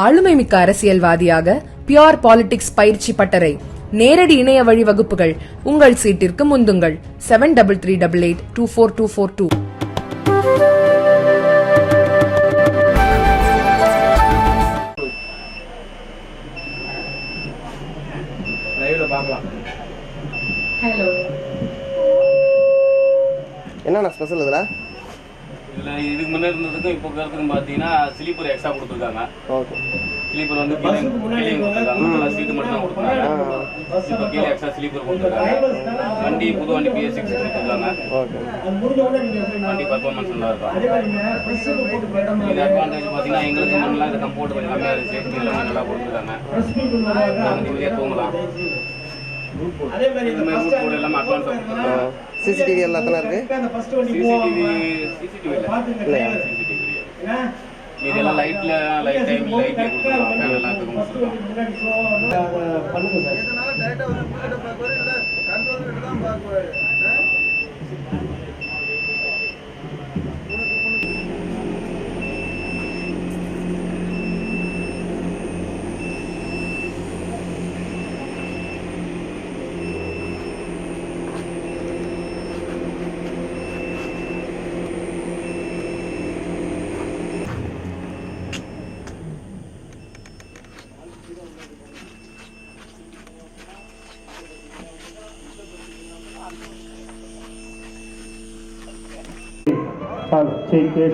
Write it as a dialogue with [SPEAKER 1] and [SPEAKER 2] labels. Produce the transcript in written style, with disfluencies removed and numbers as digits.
[SPEAKER 1] ஆளுமை மிக்க அரசியல்வாதியாக பியோர் பாலிடிக்ஸ் பயிற்சி பட்டறை, நேரடி இணைய வழி வகுப்புகள். உங்கள் சீட்டிற்கு முந்துங்கள். 7338824242.
[SPEAKER 2] ஹலோ,
[SPEAKER 3] என்னண்ணா ஸ்பெஷல் இதில்?
[SPEAKER 4] இதுக்கு முன்னே இருந்ததுக்கும் இப்போ இருக்கிறதுக்கும் பார்த்தீங்கன்னா ஸ்லீப்பர் எக்ஸ்ட்ரா கொடுத்துருக்காங்க.
[SPEAKER 3] ஓகே,
[SPEAKER 4] ஸ்லீப்பர் வந்து கீழே கொடுத்துருக்காங்க. நல்லா சீட்டு மட்டும் தான் கொடுத்துருக்காங்க. இப்போ கீழே எக்ஸ்ட்ரா ஸ்லீப்பர் கொடுத்துருக்காங்க. வண்டி புது வண்டி PS6 கொடுத்துருக்காங்க.
[SPEAKER 3] ஓகே,
[SPEAKER 4] வண்டி பர்ஃபார்மன்ஸ் நல்லா இருக்கும். இது அட்வான்டேஜ் பார்த்தீங்கன்னா எங்களுக்கு முன்னெல்லாம் இந்த கம்போர்ட் கொஞ்சம் கம்மியாக இருந்துச்சு. இதெல்லாம் நல்லா கொடுத்துருக்காங்க. நிம்மதியாக தூங்கலாம். இந்த மாதிரி ரூட் போர்டு எல்லாமே அட்வான்ஸாக கொடுத்துருக்காங்க.
[SPEAKER 3] சிசிடிவி எல்லாம் எத்தனை இருக்கு?
[SPEAKER 4] சிசிடிவி இல்லையா? சிசிடிவி இதெல்லாம் லைட் டைம் லைட்ல கொடுத்துருக்காங்க. ஃபேன் எல்லாம்
[SPEAKER 5] பண்ணுங்க சார். இதனால டைரக்டா வந்து புல்லட் பார்க்கவே இல்ல, கண்ட்ரோல் கிட்ட தான் பார்க்கவே.
[SPEAKER 6] Take it.